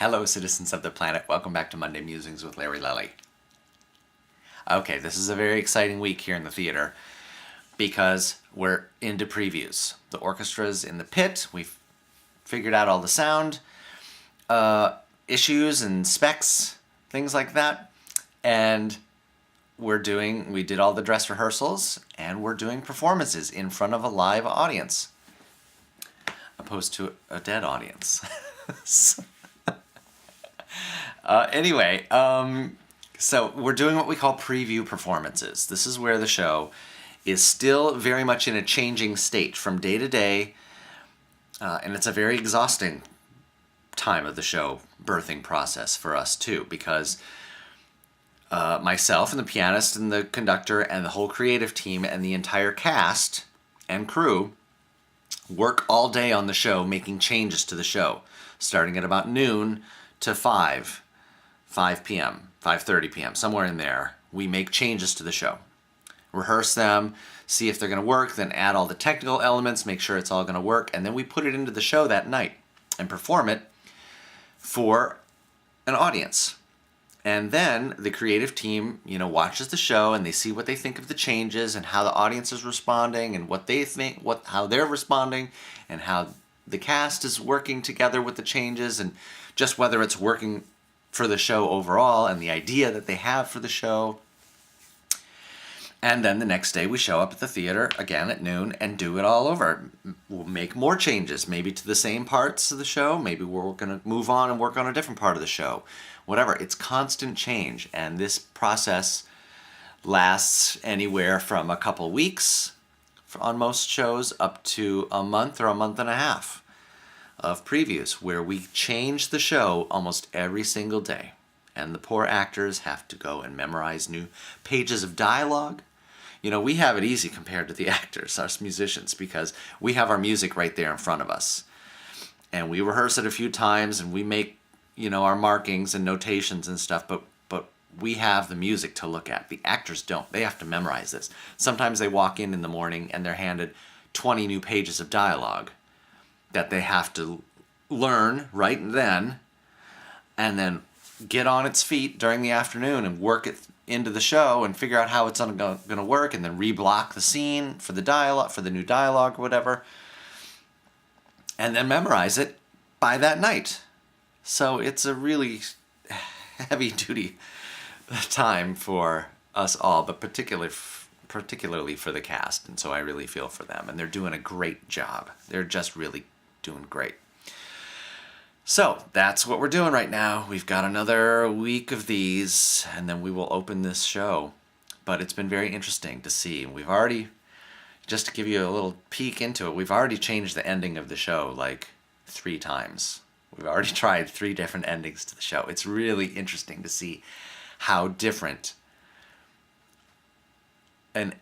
Hello, citizens of the planet. Welcome back to Monday Musings with Larry Lelli. Okay, this is a very exciting week here in the theater because we're into previews. The orchestra's in the pit. We've figured out all the sound issues and specs, things like that. And we did all the dress rehearsals, and we're doing performances in front of a live audience, opposed to a dead audience. So we're doing what we call preview performances. This is where the show is still very much in a changing state from day to day, and it's a very exhausting time of the show birthing process for us too, because myself and the pianist and the conductor and the whole creative team and the entire cast and crew work all day on the show, making changes to the show, starting at about noon to 5 p.m., 5:30 p.m., somewhere in there. We make changes to the show, rehearse them, see if they're going to work, then add all the technical elements, make sure it's all going to work, and then we put it into the show that night and perform it for an audience. And then the creative team, watches the show and they see what they think of the changes and how the audience is responding and what they think, how they're responding, and how the cast is working together with the changes, and just whether it's working for the show overall and the idea that they have for the show. And then the next day we show up at the theater again at noon and do it all over. We'll make more changes, maybe to the same parts of the show. Maybe we're going to move on and work on a different part of the show. Whatever. It's constant change. And this process lasts anywhere from a couple weeks on most shows up to a month or a month and a half of previews, where we change the show almost every single day. And the poor actors have to go and memorize new pages of dialogue. We have it easy compared to the actors, us musicians, because we have our music right there in front of us. And we rehearse it a few times and we make, our markings and notations and stuff, but we have the music to look at. The actors don't. They have to memorize this. Sometimes they walk in the morning and they're handed 20 new pages of dialogue that they have to learn right then, and then get on its feet during the afternoon and work it into the show and figure out how it's going to work, and then reblock the scene for the dialogue, for the new dialogue or whatever, and then memorize it by that night. So it's a really heavy-duty time for us all, but particularly for the cast, and so I really feel for them, and they're doing a great job. They're just really doing great. So that's what we're doing right now. We've got another week of these, and then we will open this show. But it's been very interesting to see. We've already, just to give you a little peek into it, we've already changed the ending of the show like 3 times. We've already tried 3 different endings to the show. It's really interesting to see how different and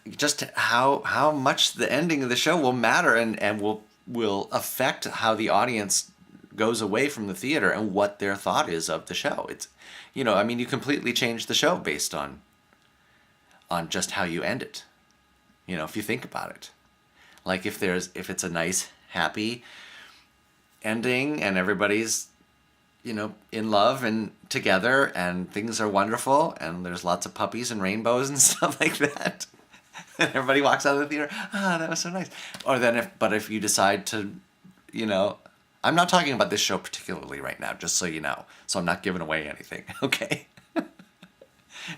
just how much the ending of the show will matter and will affect how the audience goes away from the theater and what their thought is of the show. It's, you completely change the show based on just how you end it. If you think about it, like if it's a nice, happy ending and everybody's, in love and together and things are wonderful and there's lots of puppies and rainbows and stuff like that, and everybody walks out of the theater, that was so nice. Or then if you decide to, I'm not talking about this show particularly right now, just so you know, so I'm not giving away anything, okay?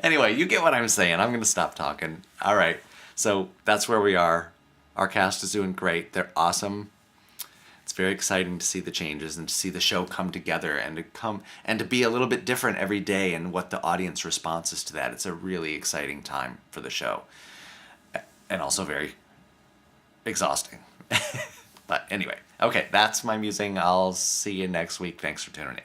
Anyway, you get what I'm saying. I'm going to stop talking. All right, so that's where we are. Our cast is doing great. They're awesome. It's very exciting to see the changes and to see the show come together and to be a little bit different every day and what the audience response is to that. It's a really exciting time for the show, and also very exhausting. But anyway, okay, that's my musing. I'll see you next week. Thanks for tuning in.